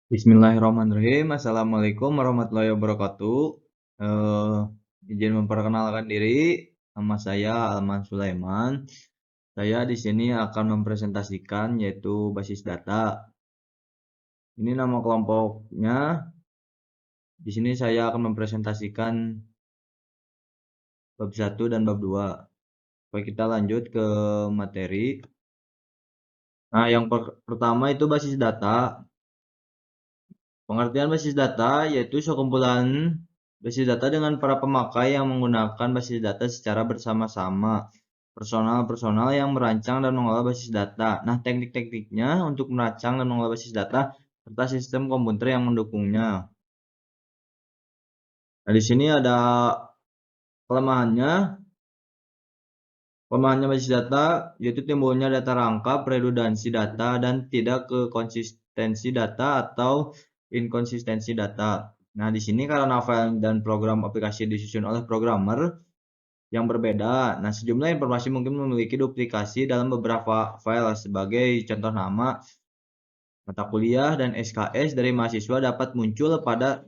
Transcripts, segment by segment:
Bismillahirrahmanirrahim. Assalamualaikum warahmatullahi wabarakatuh. Izin memperkenalkan diri, nama saya Alman Sulaiman. Saya di sini akan mempresentasikan yaitu basis data. Ini nama kelompoknya. Di sini saya akan mempresentasikan bab 1 dan bab 2. Oke, kita lanjut ke materi. Nah, yang pertama itu basis data. Pengertian basis data yaitu sekumpulan basis data dengan para pemakai yang menggunakan basis data secara bersama-sama. Personal yang merancang dan mengelola basis data. Nah, teknik-tekniknya untuk merancang dan mengelola basis data serta sistem komputer yang mendukungnya. Nah, di sini ada kelemahannya. Kelemahannya basis data yaitu timbulnya data rangkap, redundansi data, dan tidak ke konsistensi data atau inkonsistensi data. Nah, di sini karena file dan program aplikasi disusun oleh programmer yang berbeda. Nah, sejumlah informasi mungkin memiliki duplikasi dalam beberapa file. Sebagai contoh, nama, mata kuliah, dan SKS dari mahasiswa dapat muncul pada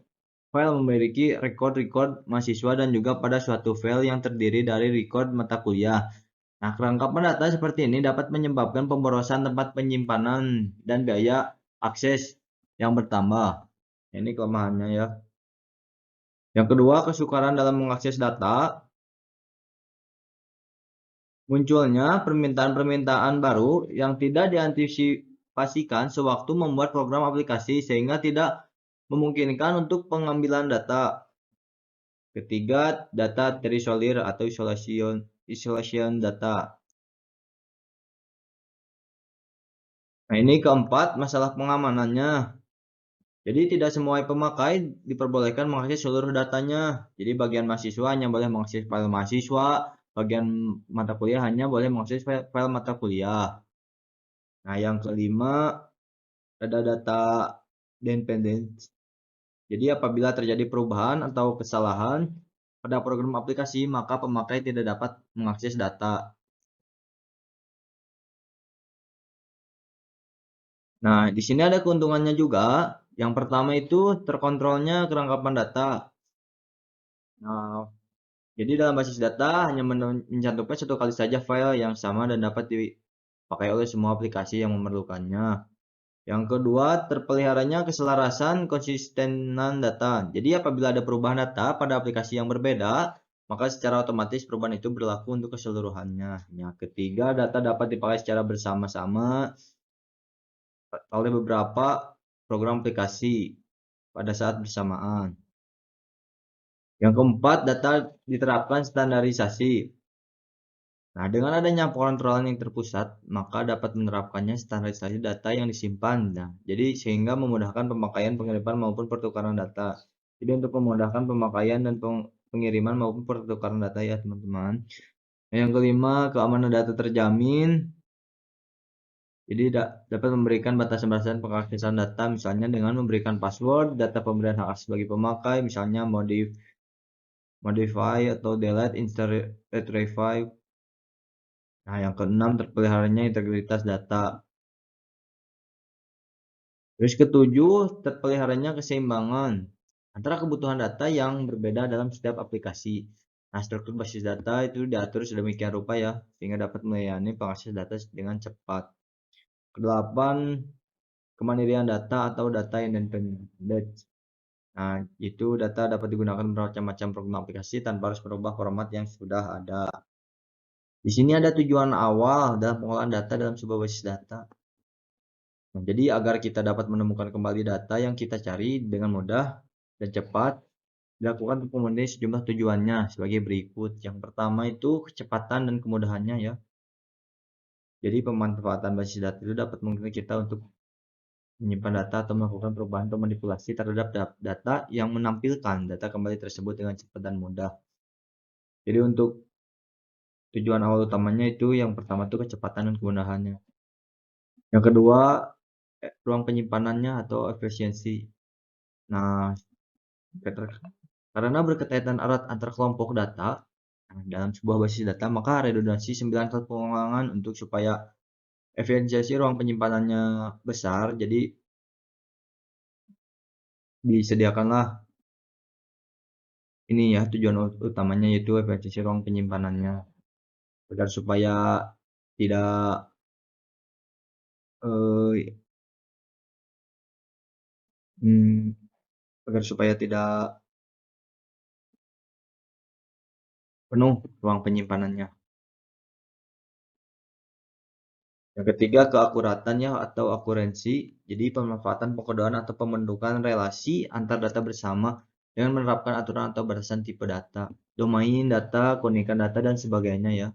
file memiliki record mahasiswa dan juga pada suatu file yang terdiri dari record mata kuliah. Nah, kelengkapan data seperti ini dapat menyebabkan pemborosan tempat penyimpanan dan biaya akses yang bertambah. Ini kelemahannya ya. Yang kedua, kesukaran dalam mengakses data. Munculnya permintaan-permintaan baru yang tidak diantisipasikan sewaktu membuat program aplikasi sehingga tidak memungkinkan untuk pengambilan data. Ketiga, data terisolir atau isolation data. Nah, ini keempat, masalah pengamanannya. Jadi tidak semua pemakai diperbolehkan mengakses seluruh datanya. Jadi bagian mahasiswa hanya boleh mengakses file mahasiswa, bagian mata kuliah hanya boleh mengakses file mata kuliah. Nah, yang kelima, ada data dependence. Jadi apabila terjadi perubahan atau kesalahan pada program aplikasi, maka pemakai tidak dapat mengakses data. Nah, di sini ada keuntungannya juga. Yang pertama itu terkontrolnya kerangkapan data. Nah, jadi dalam basis data hanya mencantumkan satu kali saja file yang sama dan dapat dipakai oleh semua aplikasi yang memerlukannya. Yang kedua, terpeliharanya keselarasan konsistenan data. Jadi apabila ada perubahan data pada aplikasi yang berbeda, maka secara otomatis perubahan itu berlaku untuk keseluruhannya. Yang ketiga, data dapat dipakai secara bersama-sama oleh beberapa program aplikasi pada saat bersamaan. Yang keempat, data diterapkan standarisasi. Nah, dengan adanya pengontrolan yang terpusat, maka dapat menerapkannya standarisasi data yang disimpan. Nah, jadi sehingga memudahkan pemakaian, pengiriman maupun pertukaran data. Jadi untuk memudahkan pemakaian dan pengiriman maupun pertukaran data ya teman-teman. Yang kelima, keamanan data terjamin. Jadi dapat memberikan batasan-batasan pengaksesan data, misalnya dengan memberikan password, data pemberian hak akses bagi pemakai, misalnya modify atau delete, insert, retrieve. Nah, yang keenam, terpeliharanya integritas data. Terus ketujuh, terpeliharanya keseimbangan antara kebutuhan data yang berbeda dalam setiap aplikasi. Nah, struktur basis data itu diatur sedemikian rupa ya, sehingga dapat melayani pengakses data dengan cepat. Kedelapan, kemandirian data atau data independent. Nah, itu data dapat digunakan bermacam-macam program aplikasi tanpa harus merubah format yang sudah ada. Di sini ada tujuan awal dalam pengolahan data dalam sebuah basis data. Nah, jadi agar kita dapat menemukan kembali data yang kita cari dengan mudah dan cepat, dilakukan untuk memenuhi sejumlah tujuannya sebagai berikut. Yang pertama itu kecepatan dan kemudahannya ya. Jadi pemanfaatan basis data itu dapat memungkinkan kita untuk menyimpan data atau melakukan perubahan atau manipulasi terhadap data yang menampilkan data kembali tersebut dengan cepat dan mudah. Jadi untuk tujuan awal utamanya itu yang pertama itu kecepatan dan kemudahannya. Yang kedua, ruang penyimpanannya atau efisiensi. Nah, karena berkaitan erat antar kelompok data dalam sebuah basis data, maka redundansi 9 kali pengulangan untuk supaya efisiensi ruang penyimpanannya besar. Jadi disediakanlah ini ya tujuan utamanya yaitu efisiensi ruang penyimpanannya agar supaya tidak eh, hmm, agar supaya tidak penuh ruang penyimpanannya. Yang ketiga, keakuratannya atau akurensi. Jadi pemanfaatan pengkodean atau pembentukan relasi antar data bersama dengan menerapkan aturan atau batasan tipe data, domain data, keunikan data, dan sebagainya ya.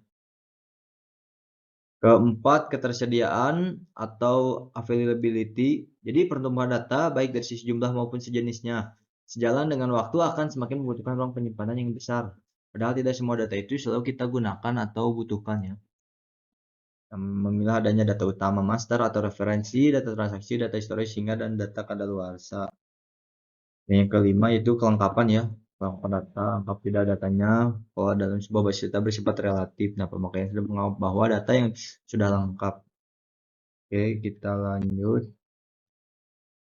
Keempat, ketersediaan atau availability. Jadi pertumbuhan data baik dari sisi jumlah maupun sejenisnya sejalan dengan waktu akan semakin membutuhkan ruang penyimpanan yang besar. Padahal tidak semua data itu selalu kita gunakan atau butuhkan ya. Memilah adanya data utama master atau referensi, data transaksi, data historis hingga dan data kadaluarsa. Dan yang kelima itu kelengkapan ya. Kelengkapan data, lengkap tidak datanya, bahwa dalam sebuah basis data bersifat relatif. Nah, pemakaian sudah menganggap bahwa data yang sudah lengkap. Oke, kita lanjut.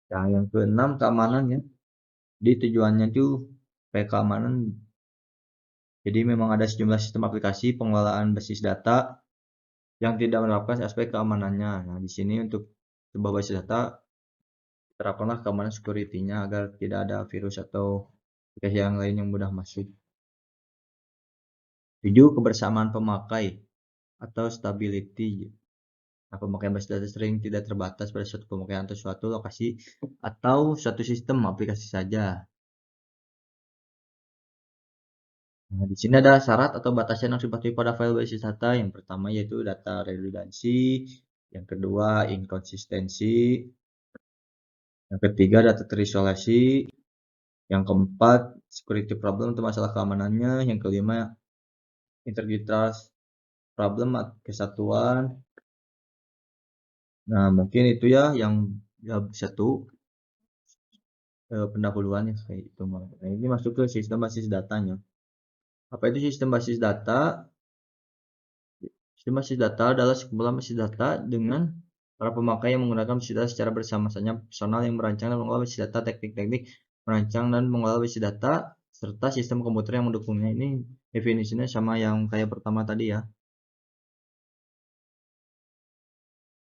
Nah, yang keenam keamanan ya. Jadi tujuannya itu supaya keamanan. Jadi memang ada sejumlah sistem aplikasi pengelolaan basis data yang tidak menerapkan aspek keamanannya. Nah, di sini untuk sebuah basis data terapkanlah keamanan security-nya agar tidak ada virus atau aplikasi yang lain yang mudah masuk. 7. Kebersamaan pemakai atau stability. Nah, pemakaian basis data sering tidak terbatas pada suatu pemakaian atau suatu lokasi atau suatu sistem aplikasi saja. Nah, di sini ada syarat atau batasan yang sifatnya pada file basis data. Yang pertama yaitu data redundansi, yang kedua inkonsistensi, yang ketiga data terisolasi, yang keempat security problem atau masalah keamanannya, yang kelima integritas problem kesatuan. Nah, mungkin itu ya yang satu pendahuluan ya kayak itu. Nah, ini masuk ke sistem basis datanya. Apa itu sistem basis data? Sistem basis data adalah sekumpulan basis data dengan para pemakai yang menggunakan basis data secara bersama-sama, personal yang merancang dan mengelola basis data, teknik-teknik merancang dan mengelola basis data, serta sistem komputer yang mendukungnya. Ini definisinya sama yang kayak pertama tadi ya.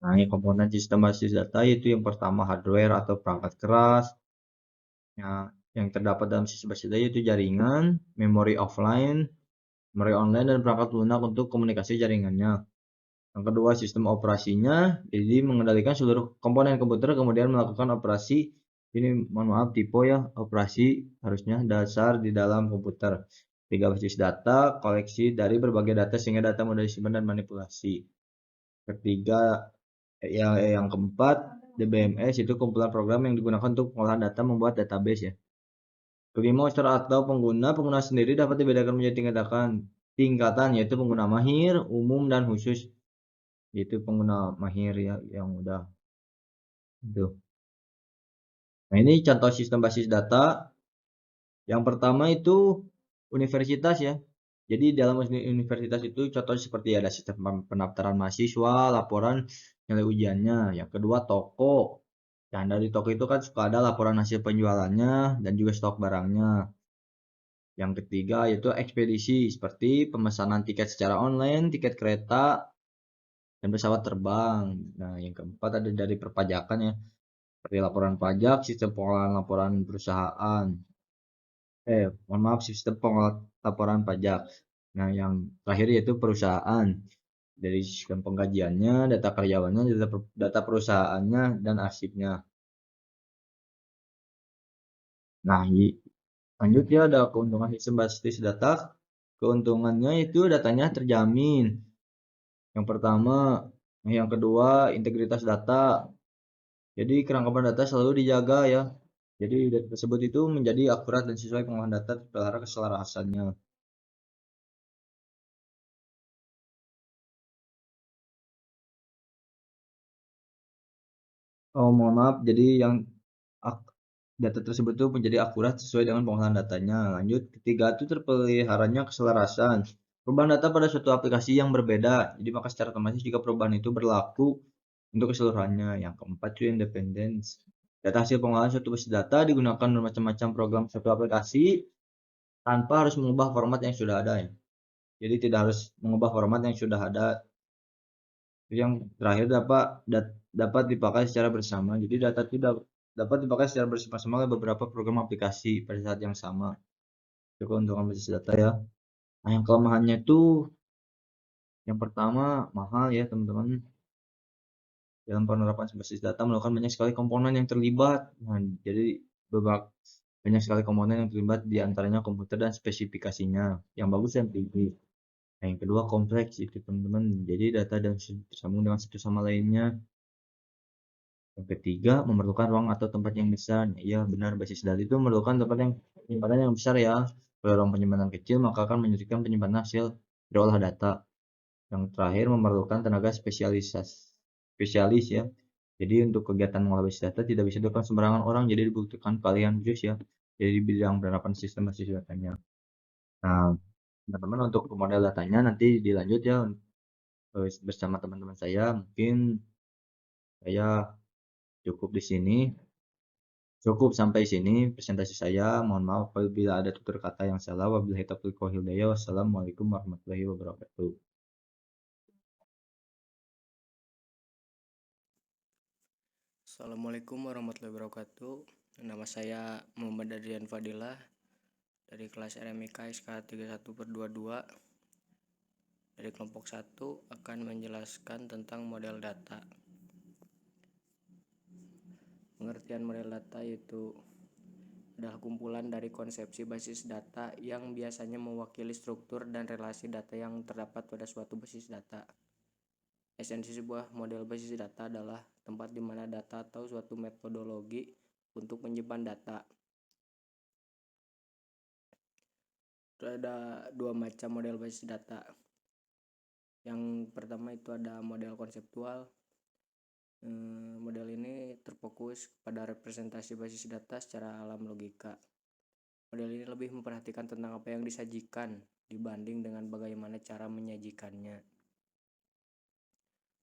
Nah, ini komponen sistem basis data yaitu yang pertama hardware atau perangkat keras. Yang terdapat dalam sistem basis data yaitu jaringan, memori offline, memori online, dan perangkat lunak untuk komunikasi jaringannya. Yang kedua, sistem operasinya, jadi mengendalikan seluruh komponen komputer kemudian melakukan operasi. Ini mohon maaf tipe ya, operasi harusnya dasar di dalam komputer. Tiga, basis data, koleksi dari berbagai data sehingga data mudah disimpan dan manipulasi. Ketiga, yang keempat, DBMS itu kumpulan program yang digunakan untuk pengolahan data membuat database ya. Kelima, user atau pengguna sendiri dapat dibedakan menjadi tingkatan yaitu pengguna mahir, umum, dan khusus. Yaitu pengguna mahir ya yang udah itu. Nah, ini contoh sistem basis data. Yang pertama itu universitas ya. Jadi dalam universitas itu contoh seperti ada sistem pendaftaran mahasiswa, laporan nilai ujiannya. Yang kedua toko. Dan dari toko itu kan suka ada laporan hasil penjualannya dan juga stok barangnya. Yang ketiga yaitu ekspedisi seperti pemesanan tiket secara online, tiket kereta, dan pesawat terbang. Nah, yang keempat ada dari perpajakan ya, seperti laporan pajak, sistem pengolahan laporan perusahaan. Mohon maaf, sistem pengolahan laporan pajak. Nah, yang terakhir yaitu perusahaan. Dari sistem pengkajiannya, data karyawannya, data perusahaannya, dan arsipnya. Nah, lanjut ya ada keuntungan sistem basis data. Keuntungannya itu datanya terjamin. Yang pertama, yang kedua integritas data. Jadi kerangkapan data selalu dijaga ya. Jadi data tersebut itu menjadi akurat dan sesuai pengolahan data terpelihara keselarasannya. Oh, mohon maaf. Jadi yang data tersebut itu menjadi akurat sesuai dengan pengolahan datanya. Lanjut, ketiga itu terpeliharanya keselarasan. Perubahan data pada suatu aplikasi yang berbeda. Jadi maka secara otomatis jika perubahan itu berlaku untuk keseluruhannya. Yang keempat itu independence. Data hasil pengolahan suatu basis data digunakan bermacam-macam program suatu aplikasi tanpa harus mengubah format yang sudah ada ya. Jadi tidak harus mengubah format yang sudah ada. Yang terakhir dapat dipakai secara bersama. Jadi data itu dapat dipakai secara bersama-sama oleh beberapa program aplikasi pada saat yang sama. Itu keuntungan basis data ya. Nah, yang kelemahannya itu yang pertama mahal ya teman-teman. Dalam penerapan basis data melakukan banyak sekali komponen yang terlibat. Nah, jadi banyak sekali komponen yang terlibat di antaranya komputer dan spesifikasinya yang bagus dan tinggi. Nah, yang kedua kompleks itu teman-teman. Jadi data dan tersambung dengan satu sama lainnya. Yang ketiga memerlukan ruang atau tempat yang besar. Iya benar, basis data itu memerlukan tempat yang penyimpanan yang besar ya. Kalau ruang penyimpanan kecil maka akan menyulitkan penyimpanan hasil berolah data. Yang terakhir memerlukan tenaga spesialis ya. Jadi untuk kegiatan mengolah basis data tidak bisa dilakukan sembarangan orang, jadi dibutuhkan keahlian khusus ya. Jadi di bidang penerapan sistem basis datanya. Nah, teman-teman untuk model datanya nanti dilanjut ya bersama teman-teman saya. Mungkin saya cukup di sini. Cukup sampai sini presentasi saya. Mohon maaf apabila ada tutur kata yang salah. Wabillahi taufiq wal hidayah. Wassalamualaikum warahmatullahi wabarakatuh. Assalamualaikum warahmatullahi wabarakatuh. Nama saya Muhammad Adrian Fadilah dari kelas RMIK SK 31/22 dari kelompok 1 akan menjelaskan tentang model data. Pengertian model data yaitu adalah kumpulan dari konsepsi basis data yang biasanya mewakili struktur dan relasi data yang terdapat pada suatu basis data. Esensi sebuah model basis data adalah tempat di mana data atau suatu metodologi untuk menyimpan data. Ada dua macam model basis data. Yang pertama itu ada model konseptual. Model ini terfokus pada representasi basis data secara alam logika. Model ini lebih memperhatikan tentang apa yang disajikan dibanding dengan bagaimana cara menyajikannya.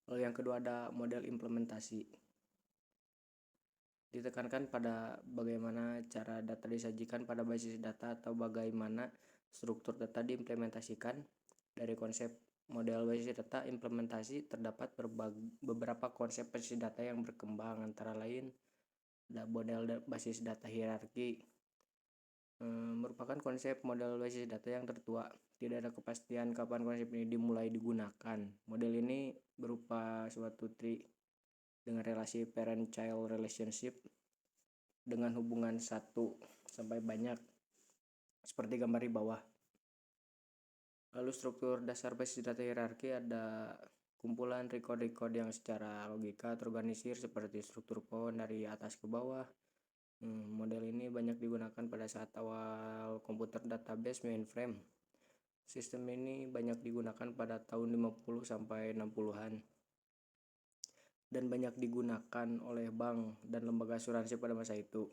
Lalu yang kedua ada model implementasi. Ditekankan pada bagaimana cara data disajikan pada basis data atau bagaimana struktur data diimplementasikan. Dari konsep model basis data implementasi terdapat beberapa konsep basis data yang berkembang, antara lain ada model basis data hierarki. Merupakan konsep model basis data yang tertua. Tidak ada kepastian kapan konsep ini dimulai digunakan. Model ini berupa suatu tree dengan relasi parent-child relationship dengan hubungan 1 sampai banyak seperti gambar di bawah. Lalu struktur dasar basis data hierarki ada kumpulan record yang secara logika terorganisir seperti struktur pohon dari atas ke bawah. Model ini banyak digunakan pada saat awal komputer database mainframe. Sistem ini banyak digunakan pada tahun 50 sampai 60-an dan banyak digunakan oleh bank dan lembaga asuransi pada masa itu.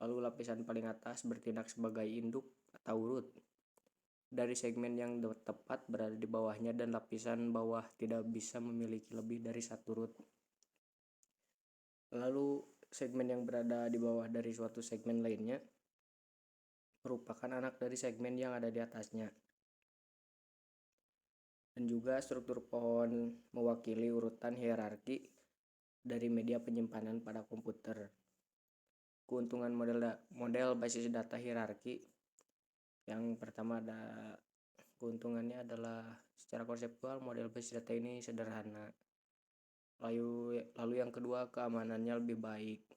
Lalu lapisan paling atas bertindak sebagai induk atau root dari segmen yang tepat berada di bawahnya, dan lapisan bawah tidak bisa memiliki lebih dari satu root. Lalu segmen yang berada di bawah dari suatu segmen lainnya merupakan anak dari segmen yang ada di atasnya. Dan juga struktur pohon mewakili urutan hierarki dari media penyimpanan pada komputer. Keuntungan model basis data hierarki. Yang pertama ada keuntungannya adalah secara konseptual model basis data ini sederhana. Lalu yang kedua keamanannya lebih baik.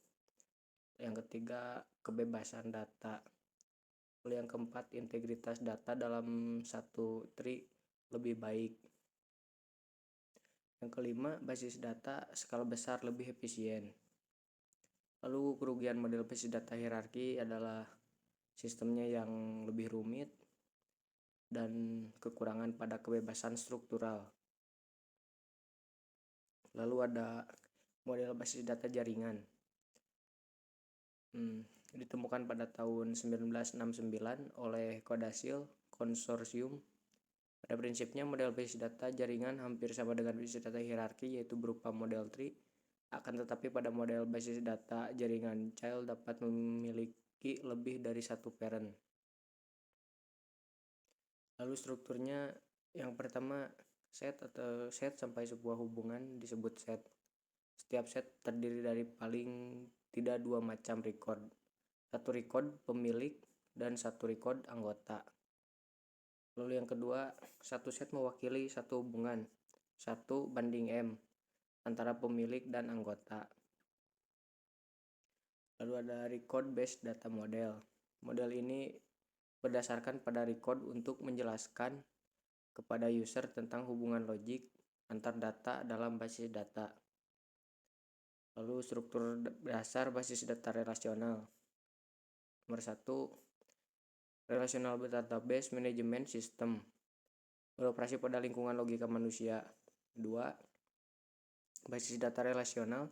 Yang ketiga kebebasan data. Lalu yang keempat integritas data dalam satu tree lebih baik. Yang kelima basis data skala besar lebih efisien. Lalu kerugian model basis data hierarki adalah sistemnya yang lebih rumit dan kekurangan pada kebebasan struktural. Lalu ada model basis data jaringan. Ditemukan pada tahun 1969 oleh Codasyl Consortium. Pada prinsipnya model basis data jaringan hampir sama dengan basis data hierarki, yaitu berupa model tree Akan tetapi pada model basis data jaringan child dapat memiliki lebih dari satu parent. Lalu strukturnya yang pertama set sampai sebuah hubungan disebut set. Setiap set terdiri dari paling tidak dua macam record. Satu record pemilik dan satu record anggota. Lalu yang kedua, satu set mewakili satu hubungan 1:m antara pemilik dan anggota. Lalu ada record based data model. Model ini berdasarkan pada record untuk menjelaskan kepada user tentang hubungan logik antar data dalam basis data. Lalu struktur dasar basis data relasional. Nomor 1, Relational Database Management System, beroperasi pada lingkungan logika manusia. 2, basis data relasional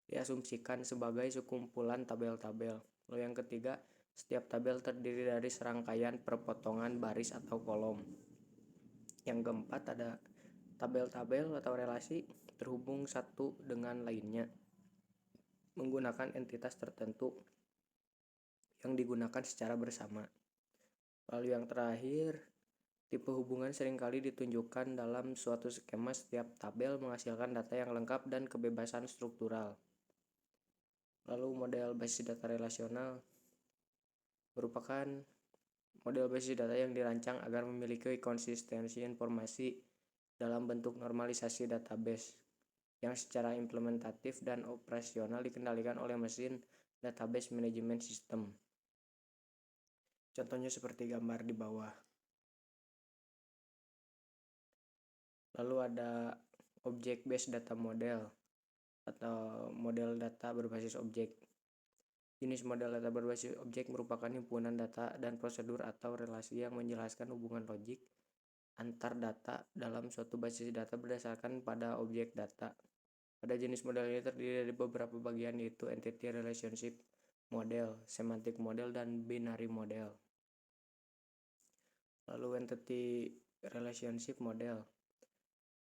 diasumsikan sebagai sekumpulan tabel-tabel. Lalu yang ketiga, setiap tabel terdiri dari serangkaian perpotongan baris atau kolom. Yang keempat ada tabel-tabel atau relasi terhubung satu dengan lainnya menggunakan entitas tertentu yang digunakan secara bersama. Lalu yang terakhir, tipe hubungan seringkali ditunjukkan dalam suatu skema. Setiap tabel menghasilkan data yang lengkap dan kebebasan struktural. Lalu model basis data relasional merupakan model basis data yang dirancang agar memiliki konsistensi informasi dalam bentuk normalisasi database yang secara implementatif dan operasional dikendalikan oleh mesin database management system. Contohnya seperti gambar di bawah. Lalu ada object based data model atau model data berbasis objek. Jenis model data berbasis objek merupakan himpunan data dan prosedur atau relasi yang menjelaskan hubungan logik antar data dalam suatu basis data berdasarkan pada objek data. Pada jenis model ini terdiri dari beberapa bagian, yaitu entity relationship model, semantic model, dan binary model. Lalu entity relationship model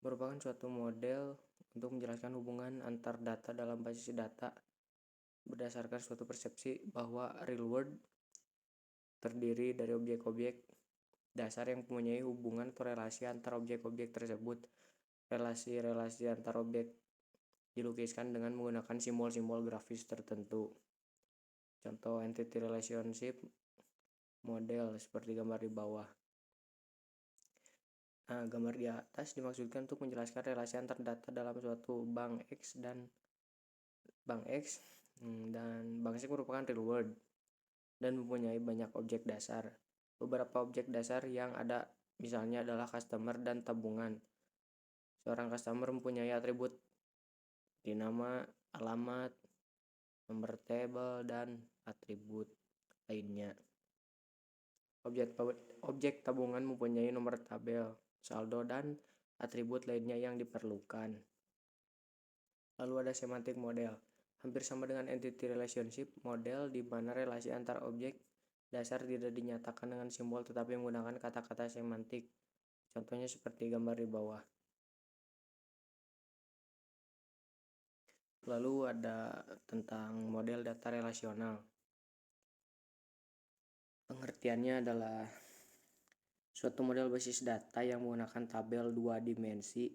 merupakan suatu model untuk menjelaskan hubungan antar data dalam basis data berdasarkan suatu persepsi bahwa real world terdiri dari objek-objek dasar yang mempunyai hubungan atau relasi antar objek-objek tersebut. Relasi-relasi antar objek dilukiskan dengan menggunakan simbol-simbol grafis tertentu. Contoh entity relationship model seperti gambar di bawah. Nah, gambar di atas dimaksudkan untuk menjelaskan relasi antar data dalam suatu bank X dan bank X merupakan real world dan mempunyai banyak objek dasar. Beberapa objek dasar yang ada misalnya adalah customer dan tabungan. Seorang customer mempunyai atribut di nama, alamat, nomor tabel, dan atribut lainnya. Objek tabungan mempunyai nomor tabel, saldo, dan atribut lainnya yang diperlukan. Lalu ada semantic model, hampir sama dengan entity relationship model di mana relasi antar objek dasar tidak dinyatakan dengan simbol tetapi menggunakan kata-kata semantik. Contohnya seperti gambar di bawah. Lalu ada tentang model data relasional. Pengertiannya adalah suatu model basis data yang menggunakan tabel 2 dimensi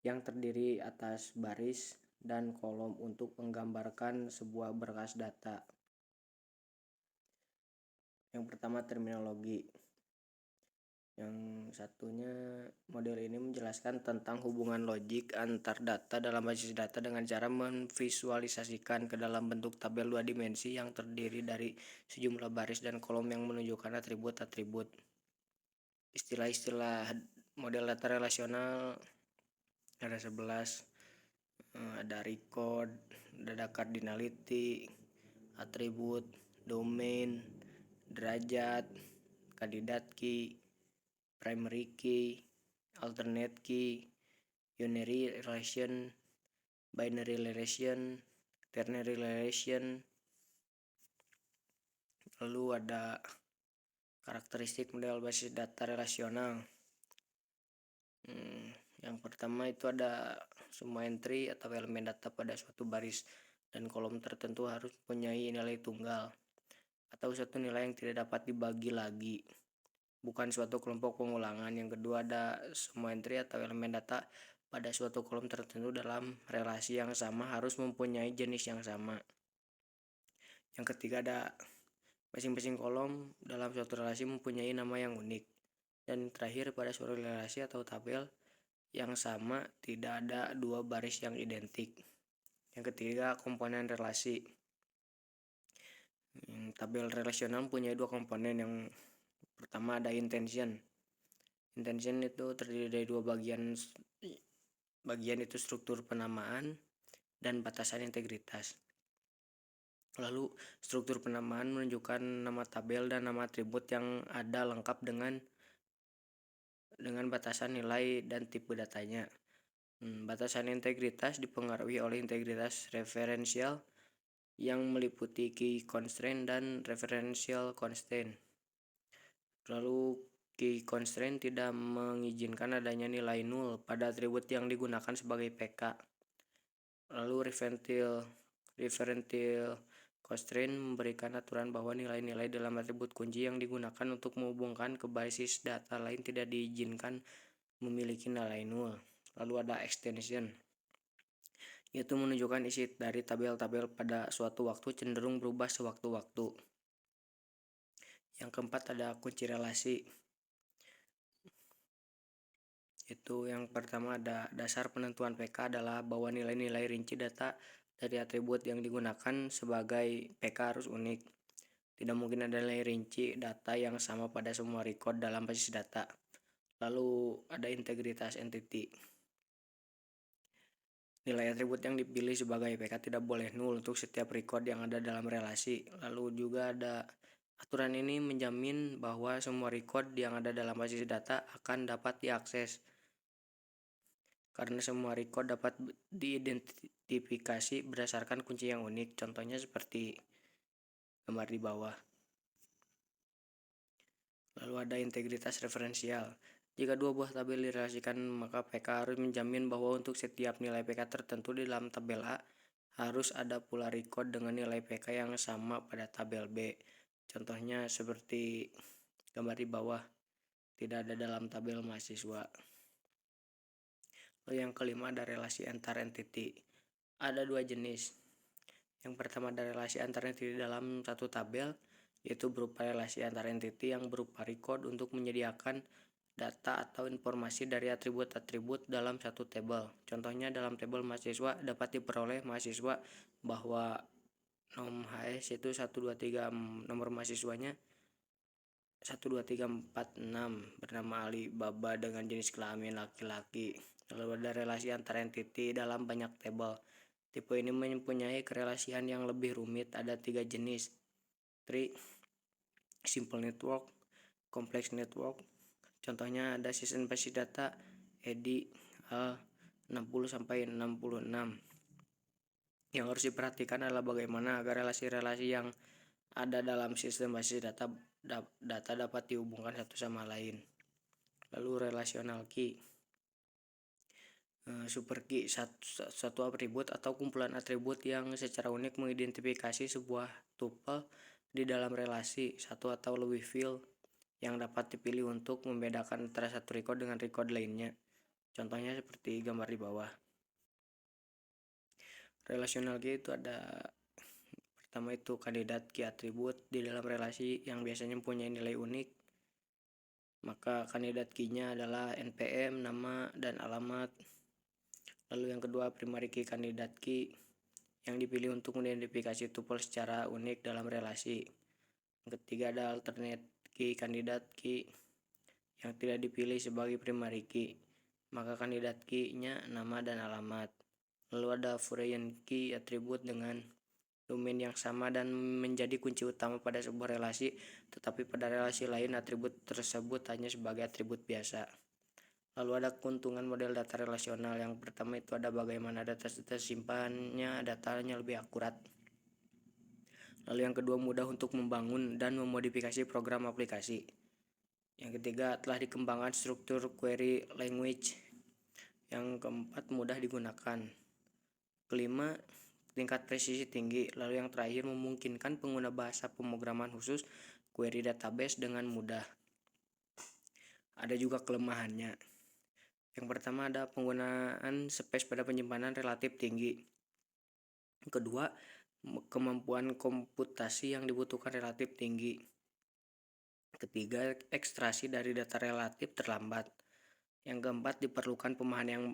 yang terdiri atas baris dan kolom untuk menggambarkan sebuah berkas data. Yang pertama, terminologi. Yang satunya, model ini menjelaskan tentang hubungan logik antar data dalam basis data dengan cara memvisualisasikan ke dalam bentuk tabel 2 dimensi yang terdiri dari sejumlah baris dan kolom yang menunjukkan atribut-atribut. Istilah-istilah model data relasional ada 11. Ada record, ada cardinality, atribut, domain, derajat, kandidat key, primary key, alternate key, unary relation, binary relation, ternary relation. Lalu ada karakteristik model basis data relasional. Yang pertama itu ada semua entry atau elemen data pada suatu baris dan kolom tertentu harus mempunyai nilai tunggal atau satu nilai yang tidak dapat dibagi lagi, bukan suatu kelompok pengulangan. Yang kedua ada semua entry atau elemen data pada suatu kolom tertentu dalam relasi yang sama harus mempunyai jenis yang sama. Yang ketiga ada masing-masing kolom dalam suatu relasi mempunyai nama yang unik. Dan terakhir pada suatu relasi atau tabel yang sama tidak ada dua baris yang identik. Yang ketiga komponen relasi. Tabel relasional mempunyai dua komponen. Yang pertama ada intention. Intention itu terdiri dari dua bagian itu struktur penamaan dan batasan integritas. Lalu struktur penamaan menunjukkan nama tabel dan nama atribut yang ada lengkap dengan batasan nilai dan tipe datanya. Batasan integritas dipengaruhi oleh integritas referensial yang meliputi key constraint dan referential constraint. Lalu key constraint tidak mengizinkan adanya nilai nol pada atribut yang digunakan sebagai PK. Lalu referential constraint memberikan aturan bahwa nilai-nilai dalam atribut kunci yang digunakan untuk menghubungkan ke basis data lain tidak diizinkan memiliki nilai nol. Lalu ada extension, yaitu menunjukkan isi dari tabel-tabel pada suatu waktu cenderung berubah sewaktu-waktu. Yang keempat ada kunci relasi. Itu yang pertama ada dasar penentuan PK adalah bahwa nilai-nilai rinci data dari atribut yang digunakan sebagai PK harus unik. Tidak mungkin ada nilai rinci data yang sama pada semua record dalam basis data. Lalu ada integritas entity. Nilai atribut yang dipilih sebagai PK tidak boleh nol untuk setiap record yang ada dalam relasi. Lalu juga ada aturan ini menjamin bahwa semua record yang ada dalam basis data akan dapat diakses. Karena semua record dapat diidentifikasi berdasarkan kunci yang unik. Contohnya seperti gambar di bawah. Lalu ada integritas referensial. Jika dua buah tabel direlasikan, maka PK harus menjamin bahwa untuk setiap nilai PK tertentu di dalam tabel A, harus ada pula record dengan nilai PK yang sama pada tabel B. Contohnya seperti gambar di bawah, tidak ada dalam tabel mahasiswa. Lalu yang kelima ada relasi antar entity. Ada dua jenis. Yang pertama ada relasi antar entity dalam satu tabel, yaitu berupa relasi antar entity yang berupa record untuk menyediakan data atau informasi dari atribut-atribut dalam satu tabel. Contohnya dalam tabel mahasiswa dapat diperoleh mahasiswa bahwa nom HS itu 123 nomor mahasiswanya 12346 bernama Ali Baba dengan jenis kelamin laki-laki. Lalu ada relasi antar entity dalam banyak tabel. Tipe ini mempunyai kerelasian yang lebih rumit. Ada 3 jenis. Simple network, complex network. Contohnya ada sistem basis data EDI 60-66. Yang harus diperhatikan adalah bagaimana agar relasi-relasi yang ada dalam sistem basis data dapat dihubungkan satu sama lain. Lalu relational key. Super key, satu atribut atau kumpulan atribut yang secara unik mengidentifikasi sebuah tuple di dalam relasi, satu atau lebih field yang dapat dipilih untuk membedakan antara satu record dengan record lainnya. Contohnya seperti gambar di bawah. Relational key itu ada pertama itu kandidat key atribut di dalam relasi yang biasanya mempunyai nilai unik. Maka kandidat key-nya adalah NPM, nama, dan alamat. Lalu yang kedua primary key kandidat key yang dipilih untuk mengidentifikasi tuple secara unik dalam relasi. Yang ketiga ada alternate key kandidat key yang tidak dipilih sebagai primary key. Maka kandidat key-nya nama dan alamat. Lalu ada foreign key atribut dengan domain yang sama dan menjadi kunci utama pada sebuah relasi, tetapi pada relasi lain atribut tersebut hanya sebagai atribut biasa. Lalu ada keuntungan model data relasional. Yang pertama itu ada bagaimana data simpannya, datanya lebih akurat. Lalu yang kedua mudah untuk membangun dan memodifikasi program aplikasi. Yang ketiga telah dikembangkan struktur query language Yang keempat, mudah digunakan. Kelima, tingkat presisi tinggi. Lalu yang terakhir, memungkinkan pengguna bahasa pemrograman khusus query database dengan mudah. Ada juga kelemahannya. Yang pertama ada penggunaan space pada penyimpanan relatif tinggi. Kedua, kemampuan komputasi yang dibutuhkan relatif tinggi. Ketiga, ekstraksi dari data relatif terlambat. Yang keempat, diperlukan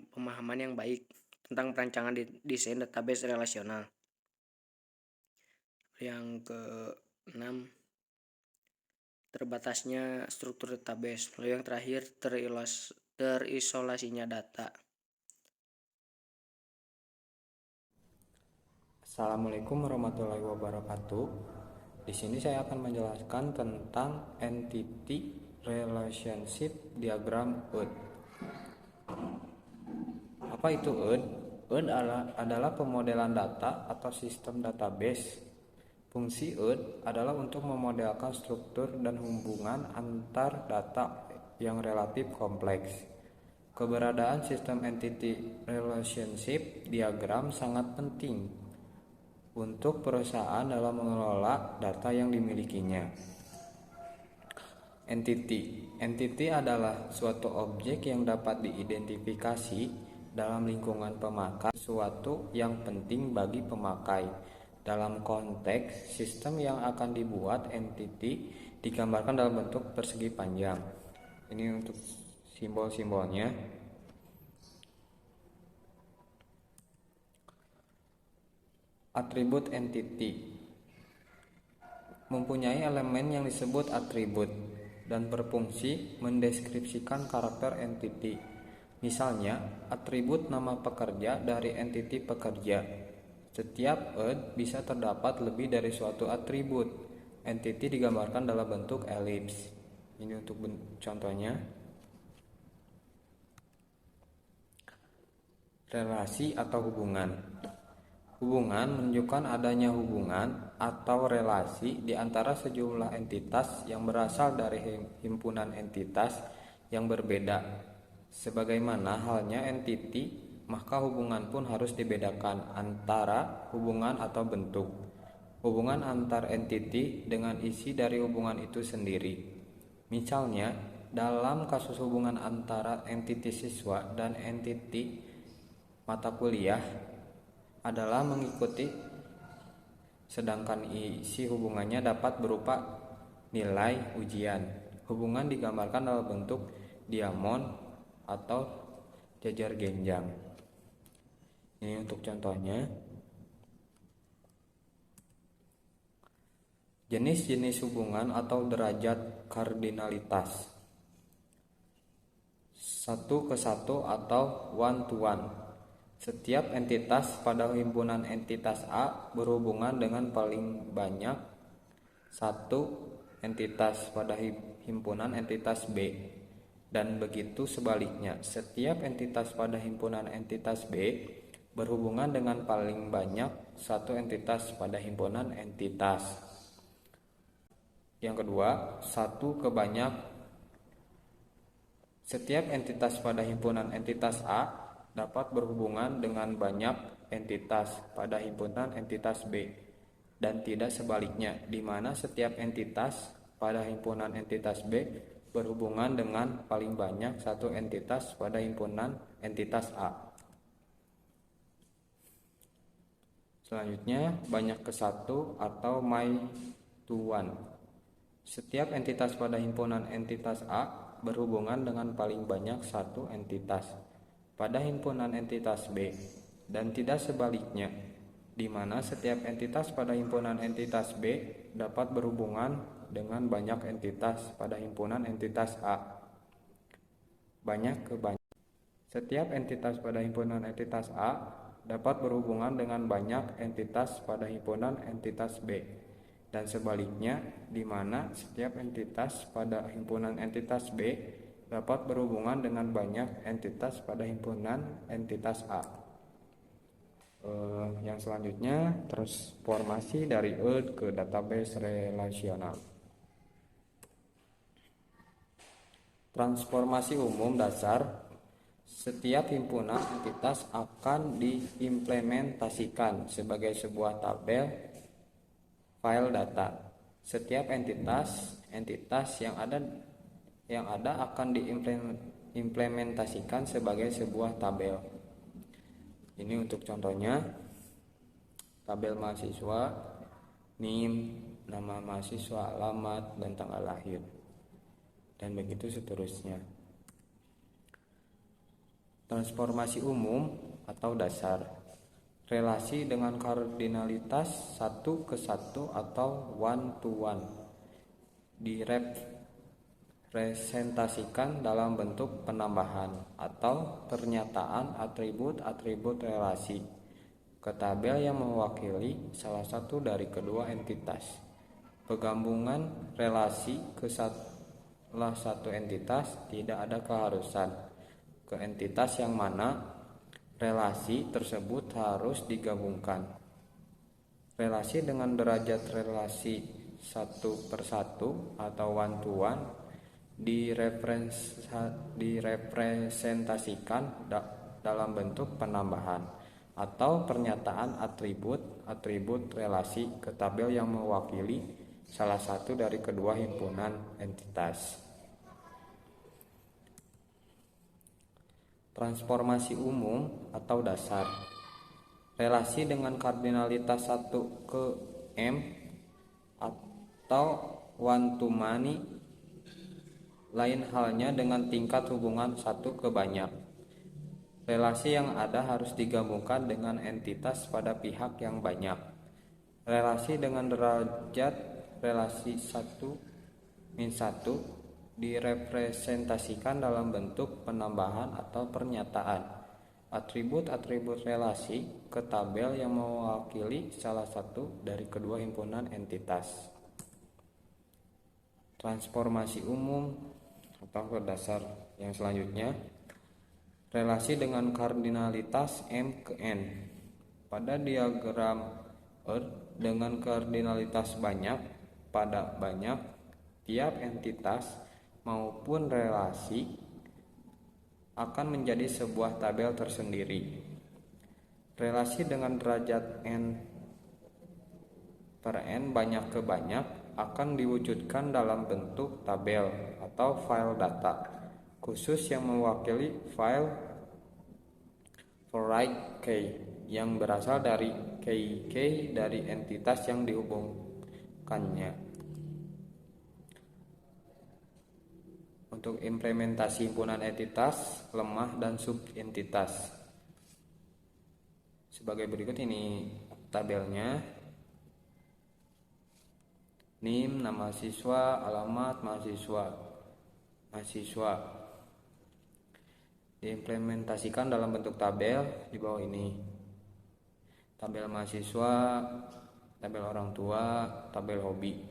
pemahaman yang baik tentang perancangan desain database relasional. Yang keenam, terbatasnya struktur database. Lalu yang terakhir, terisolasinya data. Assalamualaikum warahmatullahi wabarakatuh. Di sini saya akan menjelaskan tentang Entity Relationship Diagram EUD. Apa itu EUD? EUD adalah pemodelan data atau sistem database. Fungsi EUD adalah untuk memodelkan struktur dan hubungan antar data yang relatif kompleks. Keberadaan sistem Entity Relationship Diagram sangat penting untuk perusahaan dalam mengelola data yang dimilikinya. Entity adalah suatu objek yang dapat diidentifikasi dalam lingkungan pemakai, sesuatu yang penting bagi pemakai. Dalam konteks sistem yang akan dibuat, entity digambarkan dalam bentuk persegi panjang. Ini untuk simbol-simbolnya. Atribut entity mempunyai elemen yang disebut atribut dan berfungsi mendeskripsikan karakter entity. Misalnya, atribut nama pekerja dari entity pekerja. Setiap EUD bisa terdapat lebih dari suatu atribut. Entity digambarkan dalam bentuk elips. Ini untuk contohnya. Relasi atau hubungan. Hubungan menunjukkan adanya hubungan atau relasi di antara sejumlah entitas yang berasal dari himpunan entitas yang berbeda. Sebagaimana halnya entity, maka hubungan pun harus dibedakan antara hubungan atau bentuk. Hubungan antar entity dengan isi dari hubungan itu sendiri. Misalnya, dalam kasus hubungan antara entity siswa dan entity mata kuliah adalah mengikuti, sedangkan isi hubungannya dapat berupa nilai ujian. Hubungan digambarkan dalam bentuk diamond atau jajar genjang. Ini untuk contohnya. Jenis-jenis hubungan atau derajat kardinalitas. 1 ke 1 atau one to one. Setiap entitas pada himpunan entitas A berhubungan dengan paling banyak satu entitas pada himpunan entitas B, dan begitu sebaliknya. Setiap entitas pada himpunan entitas B berhubungan dengan paling banyak satu entitas pada himpunan entitas. Yang kedua, satu ke banyak. Setiap entitas pada himpunan entitas A dapat berhubungan dengan banyak entitas pada himpunan entitas B, dan tidak sebaliknya, di mana setiap entitas pada himpunan entitas B berhubungan dengan paling banyak satu entitas pada himpunan entitas A. Selanjutnya, banyak ke satu atau my to one. Setiap entitas pada himpunan entitas A berhubungan dengan paling banyak satu entitas pada himpunan entitas B, dan tidak sebaliknya, di mana setiap entitas pada himpunan entitas B dapat berhubungan dengan banyak entitas pada himpunan entitas A. Banyak ke banyak. Setiap entitas pada himpunan entitas A dapat berhubungan dengan banyak entitas pada himpunan entitas B, dan sebaliknya, di mana setiap entitas pada himpunan entitas B dapat berhubungan dengan banyak entitas pada himpunan entitas A. Yang selanjutnya, transformasi dari EUD ke database relasional. Transformasi umum dasar Setiap himpunan entitas akan diimplementasikan sebagai sebuah tabel file data. Setiap entitas yang ada akan diimplementasikan sebagai sebuah tabel. Ini untuk contohnya tabel mahasiswa, NIM, nama mahasiswa, alamat, dan tanggal lahir, dan begitu seterusnya. Transformasi umum atau dasar. Relasi dengan kardinalitas 1 ke 1 atau one to one direpresentasikan dalam bentuk penambahan atau pernyataan atribut-atribut relasi ke tabel yang mewakili salah satu dari kedua entitas. Penggabungan relasi ke salah satu entitas tidak ada keharusan ke entitas yang mana relasi tersebut harus digabungkan. Relasi dengan derajat relasi 1 per 1 atau one to one direpresentasikan dalam bentuk penambahan atau pernyataan atribut relasi ke tabel yang mewakili salah satu dari kedua himpunan entitas. Transformasi umum atau dasar. Relasi dengan kardinalitas 1 ke M atau one to many, lain halnya dengan tingkat hubungan 1 ke banyak. Relasi yang ada harus digabungkan dengan entitas pada pihak yang banyak. Relasi dengan derajat relasi 1 min 1 direpresentasikan dalam bentuk penambahan atau pernyataan atribut-atribut relasi ke tabel yang mewakili salah satu dari kedua himpunan entitas. Transformasi umum atau dasar yang selanjutnya, relasi dengan kardinalitas M ke N. Pada diagram Earth dengan kardinalitas banyak pada banyak, tiap entitas maupun relasi akan menjadi sebuah tabel tersendiri. Relasi dengan derajat N per N banyak ke banyak akan diwujudkan dalam bentuk tabel atau file data khusus yang mewakili file variable key yang berasal dari key dari entitas yang dihubungkannya. Untuk implementasi himpunan entitas, lemah, dan subentitas. Sebagai berikut ini tabelnya. NIM, nama siswa, alamat mahasiswa. Diimplementasikan dalam bentuk tabel di bawah ini. Tabel mahasiswa, tabel orang tua, tabel hobi.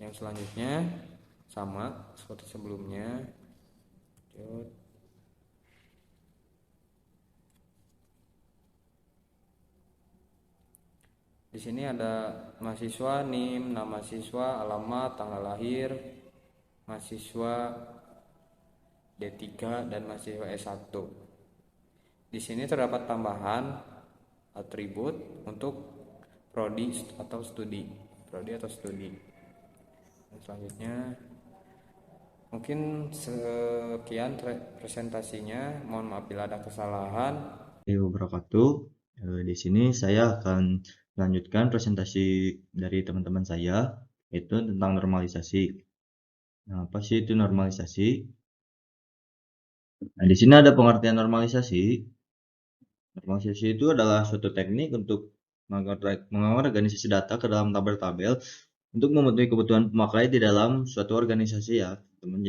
Yang selanjutnya sama seperti sebelumnya. Di sini ada mahasiswa, NIM, nama siswa, alamat, tanggal lahir, mahasiswa D3 dan mahasiswa S1. Di sini terdapat tambahan atribut untuk prodi atau studi. Selanjutnya mungkin sekian presentasinya. Mohon maaf bila ada kesalahan. Wabarakatuh. Di sini saya akan melanjutkan presentasi dari teman-teman saya, yaitu tentang normalisasi. Nah, apa sih itu normalisasi? Nah, di sini ada pengertian normalisasi. Normalisasi itu adalah suatu teknik untuk mengorganisasi data ke dalam tabel-tabel untuk memenuhi kebutuhan pemakai di dalam suatu organisasi ya, teman.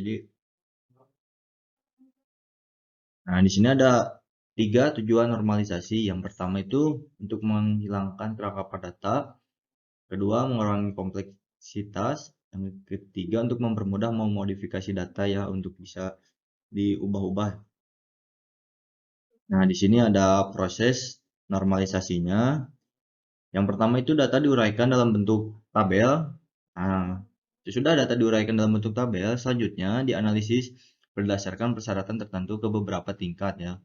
Nah, di sini ada 3 tujuan normalisasi. Yang pertama itu untuk menghilangkan kerangka data, kedua mengurangi kompleksitas, yang ketiga untuk mempermudah memodifikasi data ya untuk bisa diubah-ubah. Nah, di sini ada proses normalisasinya. Yang pertama itu data diuraikan dalam bentuk tabel. Nah, Sesudah data diuraikan dalam bentuk tabel, selanjutnya dianalisis berdasarkan persyaratan tertentu ke beberapa tingkat ya.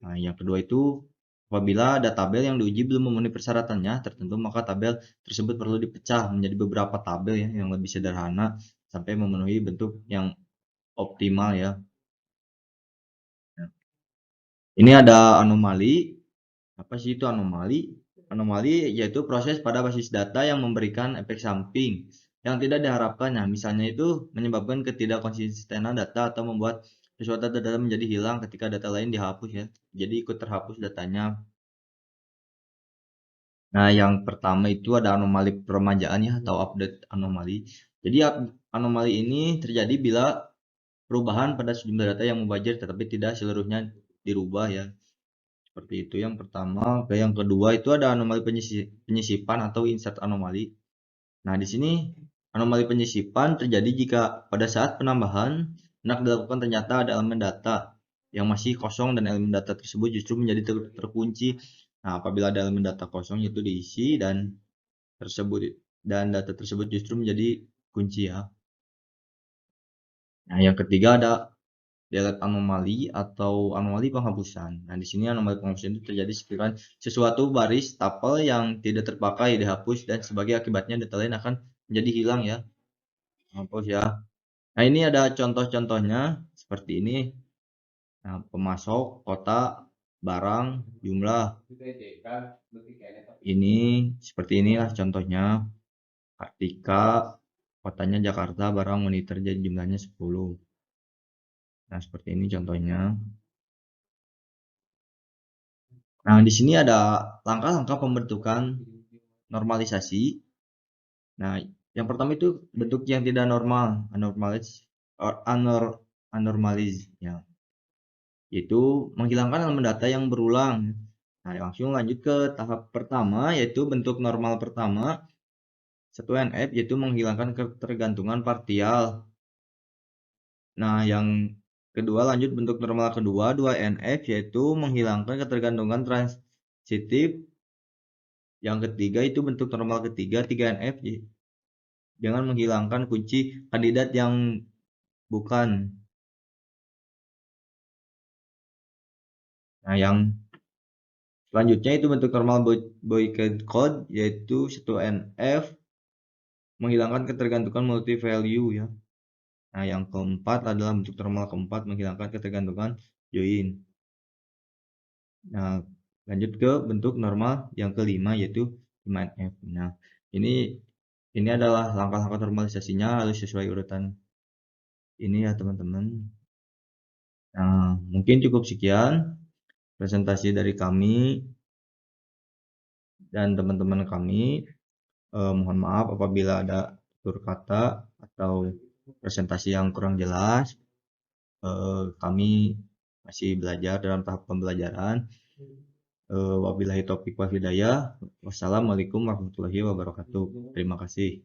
Nah, yang kedua itu apabila ada tabel yang diuji belum memenuhi persyaratannya tertentu, maka tabel tersebut perlu dipecah menjadi beberapa tabel ya yang lebih sederhana sampai memenuhi bentuk yang optimal ya. Nah, ini ada anomali. Apa sih itu anomali? Anomali yaitu proses pada basis data yang memberikan efek samping yang tidak diharapkan. Nah, misalnya itu menyebabkan ketidakkonsistenan data atau membuat sesuatu data menjadi hilang ketika data lain dihapus ya. Jadi ikut terhapus datanya. Nah, yang pertama itu ada anomali peremajaan ya atau update anomali. Jadi anomali ini terjadi bila perubahan pada sejumlah data yang mubazir tetapi tidak seluruhnya dirubah ya. Seperti itu yang pertama. Oke, yang kedua itu ada anomali penyisipan atau insert anomali. Nah, di sini anomali penyisipan terjadi jika pada saat penambahan hendak dilakukan ternyata ada elemen data yang masih kosong dan elemen data tersebut justru menjadi terkunci. Nah, apabila ada elemen data kosong itu diisi dan data tersebut justru menjadi kunci ya. Nah, yang ketiga ada delete anomali atau anomali penghapusan. Nah, di sini anomali penghapusan itu terjadi sekiranya sesuatu baris tapel yang tidak terpakai dihapus dan sebagai akibatnya data lain akan menjadi hilang ya. Hapus ya. Nah, ini ada contoh-contohnya seperti ini. Nah, pemasok, kota, barang, jumlah. Ini seperti inilah contohnya. Kartika, kotanya Jakarta, barang monitor jadi jumlahnya 10. Nah, seperti ini contohnya. Nah, di sini ada langkah-langkah pembentukan normalisasi. Nah, yang pertama itu bentuk yang tidak normal, anormalize ya. Yaitu menghilangkan elemen data yang berulang. Nah, langsung lanjut ke tahap pertama yaitu bentuk normal pertama 1NF yaitu menghilangkan ketergantungan partial. Nah, yang kedua lanjut bentuk normal kedua 2NF yaitu menghilangkan ketergantungan transitif. Yang ketiga itu bentuk normal ketiga 3NF jangan menghilangkan kunci kandidat yang bukan. Nah, yang selanjutnya itu bentuk normal boycott code yaitu 1NF menghilangkan ketergantungan multi value ya. Nah, yang keempat adalah bentuk normal keempat menghilangkan ketergantungan join. Nah, lanjut ke bentuk normal yang kelima yaitu 5NF. Nah, ini adalah langkah-langkah normalisasinya harus sesuai urutan ini ya teman-teman. Nah, mungkin cukup sekian presentasi dari kami dan teman-teman kami. Mohon maaf apabila ada tutur kata atau presentasi yang kurang jelas. Kami masih belajar dalam tahap pembelajaran. Wabillahi taufiq wal hidayah. Wassalamualaikum warahmatullahi wabarakatuh. Terima kasih.